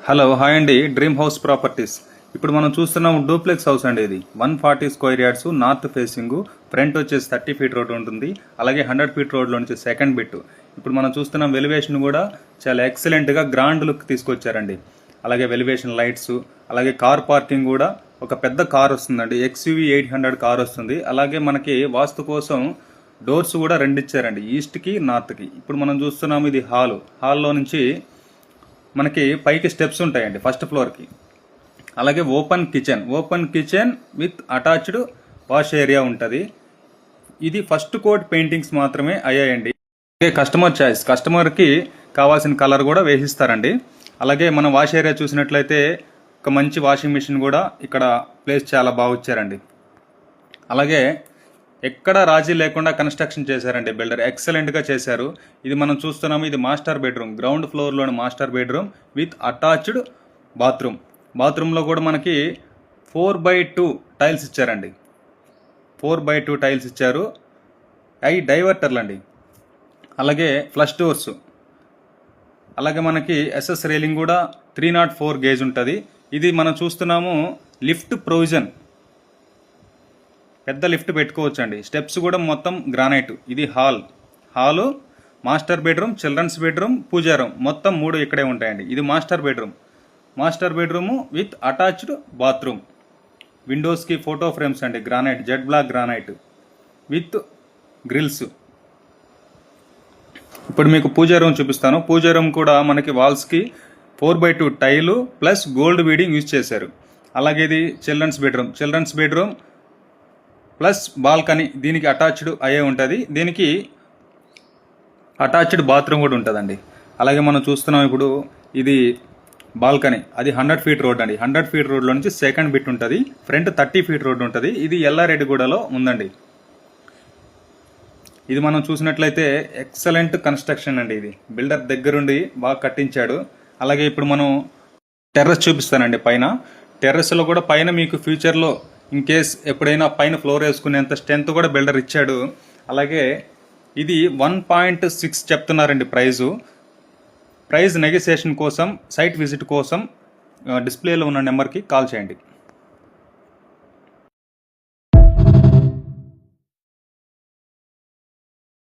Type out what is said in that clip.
Hello hi అండి, dream house properties. ఇప్పుడు మనం చూస్తున్నాం డూప్లెక్స్ హౌస్ అండి. ఇది 140 square yards, north facing, front వచ్చేసి 30 ఫీట్ రోడ్ ఉంటుంది. అలాగే 100 ఫీట్ రోడ్లో నుంచి సెకండ్ బిట్. ఇప్పుడు మనం చూస్తున్నాం వెలివేషన్ కూడా చాలా ఎక్సలెంట్గా గ్రాండ్ లుక్ తీసుకొచ్చారండి. అలాగే వెలివేషన్ లైట్స్, అలాగే కార్ పార్కింగ్ కూడా ఒక పెద్ద కార్ వస్తుందండి, XUV 800 కార్ వస్తుంది. అలాగే మనకి వాస్తు కోసం డోర్స్ కూడా రెండు ఇచ్చారండి, ఈస్ట్కి నార్త్కి. ఇప్పుడు మనం చూస్తున్నాం ఇది హాల్లో నుంచి మనకి పైకి స్టెప్స్ ఉంటాయండి ఫస్ట్ ఫ్లోర్కి. అలాగే open kitchen with attached wash area ఉంటుంది. ఇది ఫస్ట్ కోట్ పెయింటింగ్స్ మాత్రమే అయ్యాయండి. అలాగే కస్టమర్ చాయిస్, కస్టమర్కి కావాల్సిన కలర్ కూడా వేసిస్తారండి. అలాగే మనం వాష్ ఏరియా చూసినట్లయితే ఒక మంచి వాషింగ్ మిషన్ కూడా ఇక్కడ ప్లేస్ చాలా బాగా వచ్చారండి. అలాగే ఎక్కడ రాజీ లేకుండా కన్స్ట్రక్షన్ చేశారండి బిల్డర్, ఎక్సలెంట్గా చేశారు. ఇది మనం చూస్తున్నాము, ఇది మాస్టర్ బెడ్రూమ్, గ్రౌండ్ ఫ్లోర్లోని మాస్టర్ బెడ్రూమ్ విత్ అటాచ్డ్ బాత్రూంలో కూడా మనకి 4x2 టైల్స్ ఇచ్చారండి. 4x2 టైల్స్ ఇచ్చారు. అవి డైవర్టర్లు అండి. అలాగే ఫ్లష్ డోర్స్, అలాగే మనకి SS రైలింగ్ కూడా 304 గేజ్ ఉంటుంది. ఇది మనం చూస్తున్నాము లిఫ్ట్ ప్రొవిజన్, పెద్ద లిఫ్ట్ పెట్టుకోవచ్చు అండి. స్టెప్స్ కూడా మొత్తం గ్రానైట్. ఇది hall, master bedroom, children's bedroom, puja room, మొత్తం 3 ఇక్కడే ఉంటాయండి. ఇది master bedroom with attached bathroom. విండోస్కి ఫోటో ఫ్రేమ్స్ అండి, granite, Z black granite with grills. ఇప్పుడు మీకు పూజా రూమ్ చూపిస్తాను. పూజా రూమ్ కూడా మనకి వాల్స్కి 4x2 టైలు ప్లస్ గోల్డ్ బీడింగ్ యూజ్ చేశారు. అలాగే ఇది చిల్డ్రన్స్ బెడ్రూమ్ ప్లస్ బాల్కనీ, దీనికి అటాచ్డ్ అయ్యే ఉంటుంది. దీనికి అటాచ్డ్ బాత్రూమ్ కూడా ఉంటుందండి. అలాగే మనం చూస్తున్నాం ఇప్పుడు ఇది బాల్కనీ, అది 100 ఫీట్ రోడ్ అండి. 100 ఫీట్ రోడ్లో నుంచి సెకండ్ బిట్ ఉంటుంది. ఫ్రంట్ 30 ఫీట్ రోడ్ ఉంటుంది. ఇది ఎల్లారెడ్డిగూడలో ఉందండి. ఇది మనం చూసినట్లయితే ఎక్సలెంట్ కన్స్ట్రక్షన్ అండి. ఇది బిల్డర్ దగ్గరుండి బాగా కట్టించాడు. అలాగే ఇప్పుడు మనం టెర్రస్ చూపిస్తానండి. టెర్రస్లో కూడా పైన మీకు ఫ్యూచర్లో ఇన్ కేస్ ఎప్పుడైనా పైన ఫ్లోర్ వేసుకునేంత స్ట్రెంత్ కూడా బిల్డర్ ఇచ్చాడు. అలాగే ఇది 1.6 చెప్తున్నారండి ప్రైజ్ నెగోసియేషన్ కోసం, సైట్ విజిట్ కోసం డిస్ప్లేలో ఉన్న నెంబర్కి కాల్ చేయండి.